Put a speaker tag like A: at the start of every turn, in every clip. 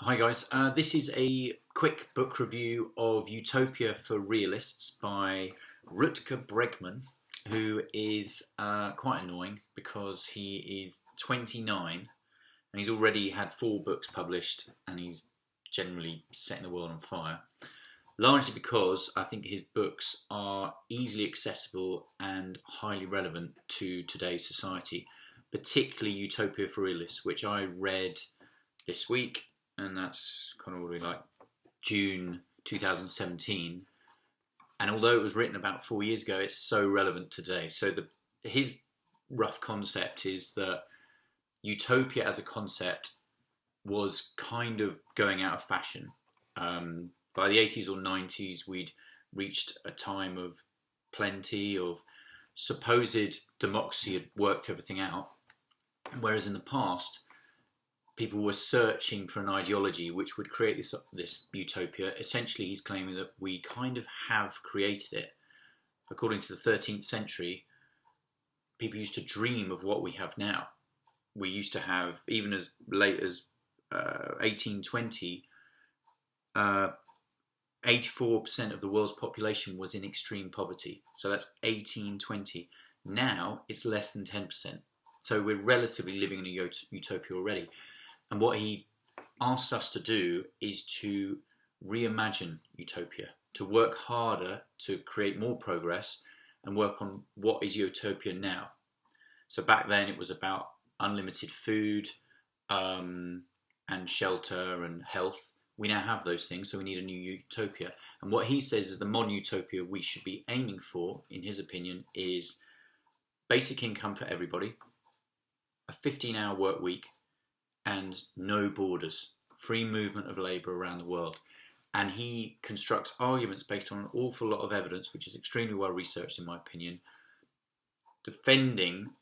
A: Hi guys, this is a quick book review of Utopia for Realists by Rutger Bregman, who is quite annoying because he is 29 and he's already had 4 books published and he's generally setting the world on fire. Largely because I think his books are easily accessible and highly relevant to today's society, particularly Utopia for Realists, which I read this week, and that's kind of what like June 2017. And although it was written about 4 years ago, it's so relevant today. So his rough concept is that utopia as a concept was kind of going out of fashion. By the 80s or 90s, we'd reached a time of plenty, of supposed democracy had worked everything out. Whereas in the past, people were searching for an ideology which would create this utopia. Essentially, he's claiming that we kind of have created it. According to the 13th century, people used to dream of what we have now. We used to have, even as late as 1820, 84% of the world's population was in extreme poverty. So that's 1820. Now it's less than 10%. So we're relatively living in a utopia already. And what he asked us to do is to reimagine utopia, to work harder to create more progress and work on what is utopia now. So back then it was about unlimited food and shelter and health. We now have those things, so we need a new utopia. And what he says is the modern utopia we should be aiming for, in his opinion, is basic income for everybody, a 15-hour work week, and no borders, free movement of labour around the world. And he constructs arguments based on an awful lot of evidence, which is extremely well researched in my opinion, defending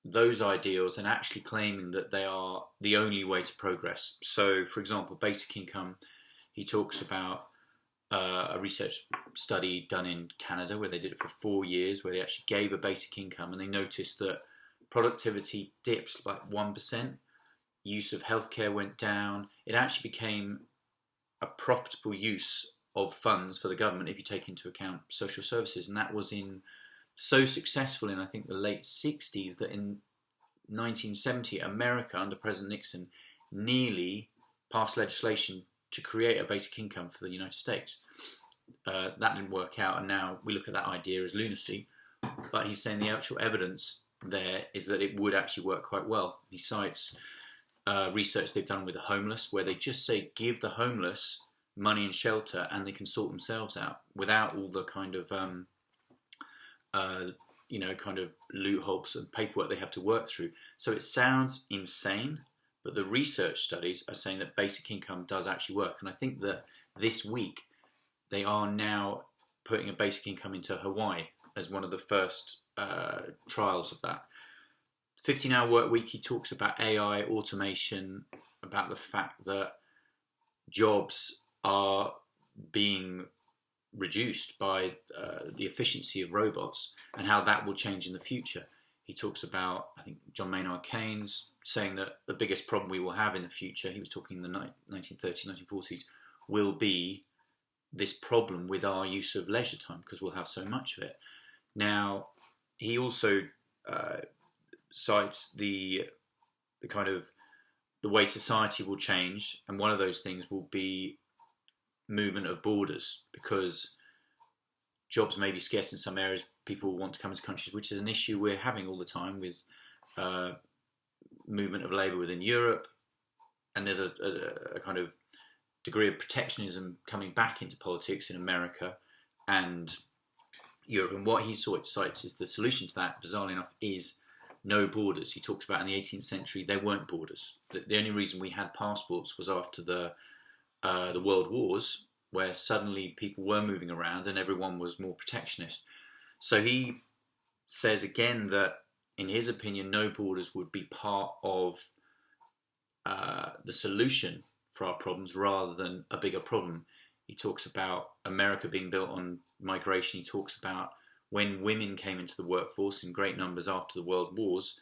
A: those ideals and actually claiming that they are the only way to progress. So, for example, basic income, he talks about a research study done in Canada where they did it for 4 years, where they actually gave a basic income and they noticed that productivity dips like 1%, use of healthcare went down. It actually became a profitable use of funds for the government if you take into account social services, and that was so successful in, I think, the late 60s that in 1970, America, under President Nixon, nearly passed legislation to create a basic income for the United States. That didn't work out, and now we look at that idea as lunacy. But he's saying the actual evidence there is that it would actually work quite well. He cites research they've done with the homeless, where they just say give the homeless money and shelter and they can sort themselves out without all the kind of kind of loopholes and paperwork they have to work through. So it sounds insane, but the research studies are saying that basic income does actually work. And I think that this week they are now putting a basic income into Hawaii as one of the first trials of that. 15-hour work week, he talks about AI, automation, about the fact that jobs are being reduced by the efficiency of robots and how that will change in the future. He talks about, I think, John Maynard Keynes saying that the biggest problem we will have in the future, he was talking in the 1930s, 1940s, will be this problem with our use of leisure time because we'll have so much of it. Now, he also cites the kind of the way society will change, and one of those things will be movement of borders, because jobs may be scarce in some areas. People want to come into countries, which is an issue we're having all the time with movement of labour within Europe, and there's a kind of degree of protectionism coming back into politics in America and Europe. And what he cites is the solution to that, bizarrely enough, is no borders. He talks about in the 18th century there weren't borders. The only reason we had passports was after the World Wars, where suddenly people were moving around and everyone was more protectionist. So he says again that, in his opinion, no borders would be part of the solution for our problems rather than a bigger problem. He talks about America being built on migration. He talks about when women came into the workforce in great numbers after the World Wars,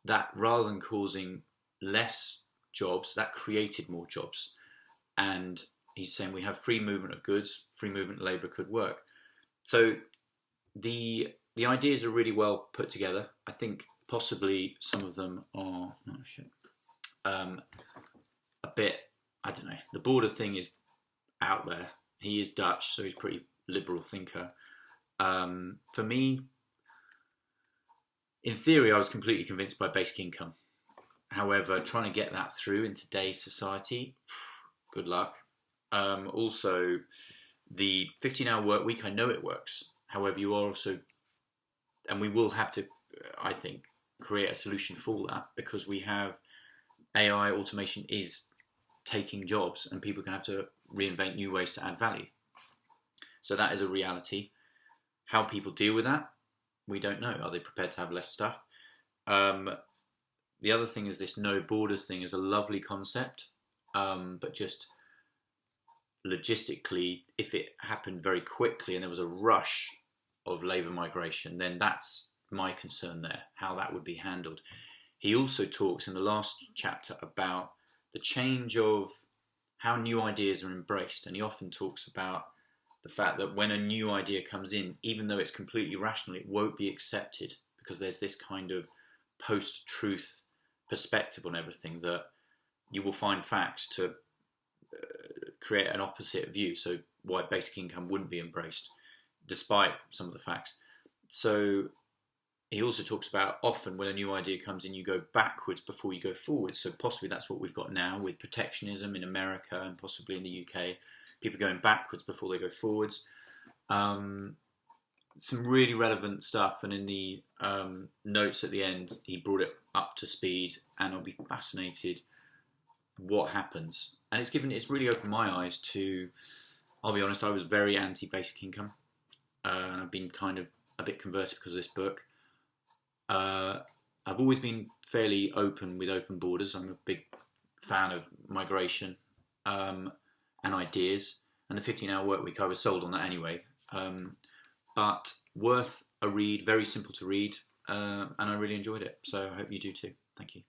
A: that rather than causing less jobs, that created more jobs. and he's saying we have free movement of goods, free movement of labour could work. So the ideas are really well put together. I think possibly some of them are a bit, I don't know, the border thing is out there. He is Dutch, so he's a pretty liberal thinker. For me, in theory, I was completely convinced by basic income. However, trying to get that through in today's society, good luck. Also, the 15-hour work week, I know it works. However, you are also, and we will have to, I think, create a solution for that, because we have AI, automation is taking jobs, and people are going to have to reinvent new ways to add value. So that is a reality. How people deal with that, we don't know. Are they prepared to have less stuff? The other thing is this no borders thing is a lovely concept, but just logistically, if it happened very quickly and there was a rush of labour migration, then that's my concern there, how that would be handled. He also talks in the last chapter about the change of how new ideas are embraced, and he often talks about the fact that when a new idea comes in, even though it's completely rational, it won't be accepted, because there's this kind of post-truth perspective on everything, that you will find facts to create an opposite view. So why basic income wouldn't be embraced, despite some of the facts. So he also talks about often when a new idea comes in, you go backwards before you go forwards. So possibly that's what we've got now with protectionism in America and possibly in the UK. People going backwards before they go forwards. Some really relevant stuff, and in the notes at the end, he brought it up to speed, and I'll be fascinated what happens. And it's really opened my eyes to, I'll be honest, I was very anti-basic income, and I've been kind of a bit converted because of this book. I've always been fairly open with open borders. I'm a big fan of migration and ideas, and the 15-hour work week, I was sold on that anyway. But worth a read, very simple to read, and I really enjoyed it. So I hope you do too. Thank you.